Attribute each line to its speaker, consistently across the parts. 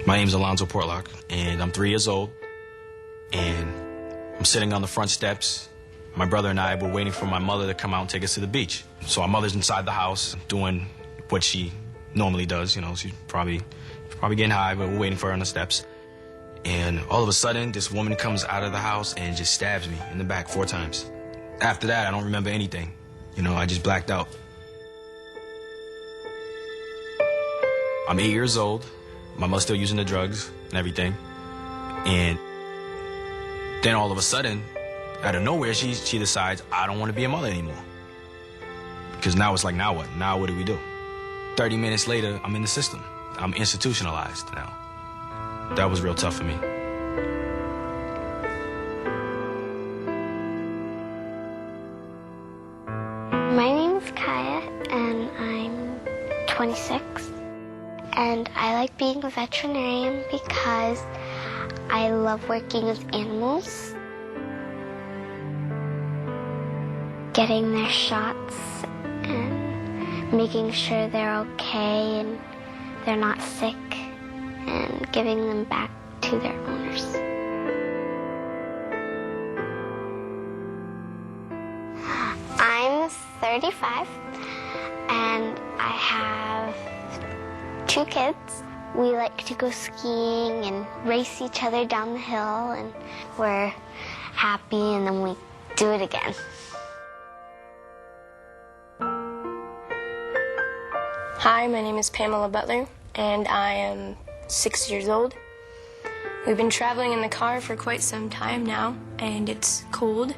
Speaker 1: My name's Alonzo Portlock, and I'm 3 years old, and I'm sitting on the front steps. My brother and I were waiting for my mother to come out and take us to the beach. So our mother's inside the house doing what she normally does. You know, she's probably getting high, but we're waiting for her on the steps. And all of a sudden, this woman comes out of the house and just stabs me in the back 4 times. After that, I don't remember anything. You know, I just blacked out. I'm 8 years old. My mother's still using the drugs and everything. And then all of a sudden, out of nowhere, she decides, I don't want to be a mother anymore. Because now it's like, now what? Now what do we do? 30 minutes later, I'm in the system. I'm institutionalized now. That was real tough for me.
Speaker 2: My name is Kaya, and I'm 26. And I like being a veterinarian because I love working with animals. Getting their shots and making sure they're okay and they're not sick and giving them back to their owners. I'm 35 and I have 2 kids. We like to go skiing and race each other down the hill, and we're happy and then we do it again.
Speaker 3: Hi, my name is Pamela Butler, and I am 6 years old. We've been traveling in the car for quite some time now, and it's cold.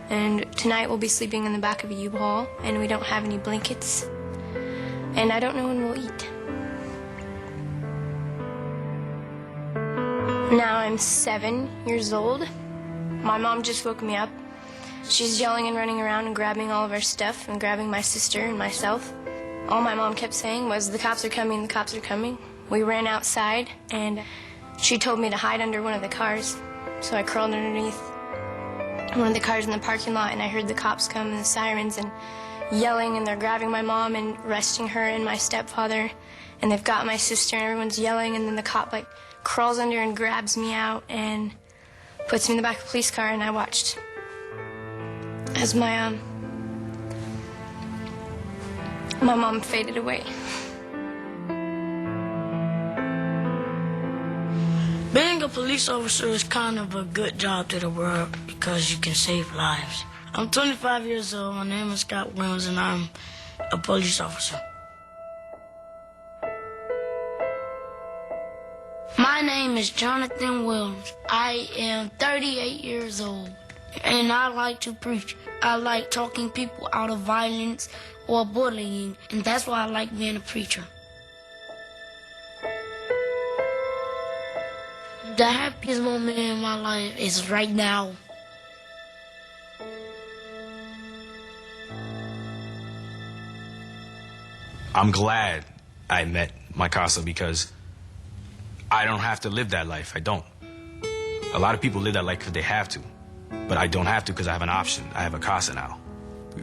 Speaker 3: And tonight we'll be sleeping in the back of a U-Haul, and we don't have any blankets. And I don't know when we'll eat. Now I'm 7 years old. My mom just woke me up. She's yelling and running around and grabbing all of our stuff and grabbing my sister and myself. All my mom kept saying was, the cops are coming, the cops are coming. We ran outside, and she told me to hide under one of the cars. So I crawled underneath one of the cars in the parking lot, and I heard the cops come and the sirens and yelling, and they're grabbing my mom and arresting her and my stepfather. And they've got my sister, and everyone's yelling, and then the cop, crawls under and grabs me out and puts me in the back of the police car, and I watched as my mom faded away.
Speaker 4: Being a police officer is kind of a good job to the world because you can save lives. I'm 25 years old, my name is Scott Williams, and I'm a police officer. My name is Jonathan Williams. I am 38 years old, and I like to preach. I like talking people out of violence or bullying, and that's why I like being a preacher. The happiest moment in my life is right now.
Speaker 1: I'm glad I met my CASA because I don't have to live that life. I don't. A lot of people live that life because they have to, but I don't have to because I have an option. I have a CASA now.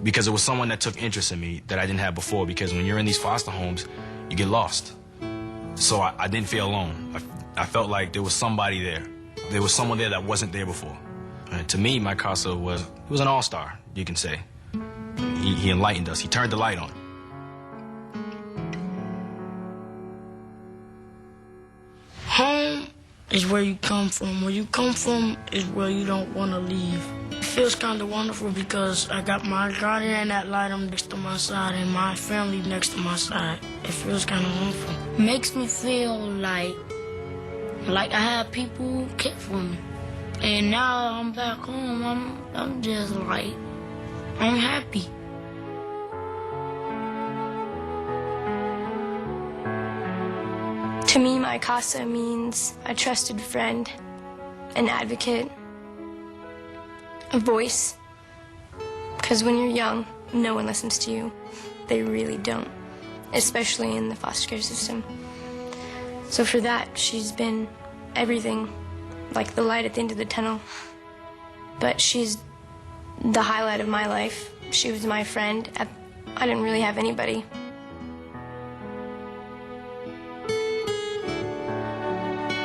Speaker 1: Because it was someone that took interest in me that I didn't have before, because when you're in these foster homes, you get lost. So I didn't feel alone. I felt like there was somebody there. There was someone there that wasn't there before. And to me, my CASA was an all-star, you can say. He enlightened us. He turned the light on.
Speaker 4: Home is where you come from. Where you come from is where you don't want to leave. It feels kind of wonderful because I got my guardian ad litem next to my side and my family next to my side. It feels kind of wonderful. It makes me feel like I have people who care for me. And now I'm back home, I'm just I'm happy.
Speaker 3: To me, my CASA means a trusted friend, an advocate, a voice. Because when you're young, no one listens to you. They really don't, especially in the foster care system. So for that, she's been everything, like the light at the end of the tunnel. But she's the highlight of my life. She was my friend. I didn't really have anybody.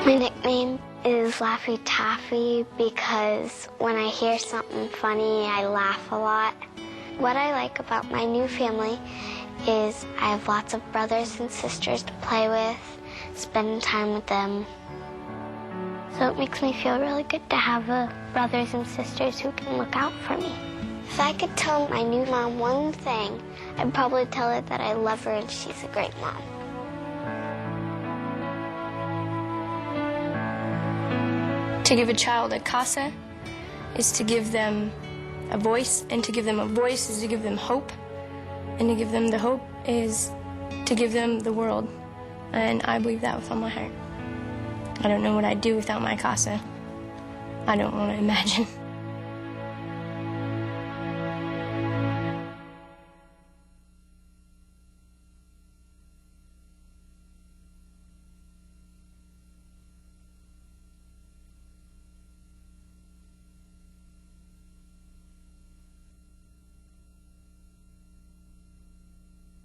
Speaker 2: My nickname is Laffy Taffy because when I hear something funny, I laugh a lot. What I like about my new family is I have lots of brothers and sisters to play with, spending time with them. So it makes me feel really good to have brothers and sisters who can look out for me. If I could tell my new mom one thing, I'd probably tell her that I love her and she's a great mom.
Speaker 3: To give a child a CASA is to give them a voice, and to give them a voice is to give them hope, and to give them the hope is to give them the world. And I believe that with all my heart. I don't know what I'd do without my CASA. I don't want to imagine.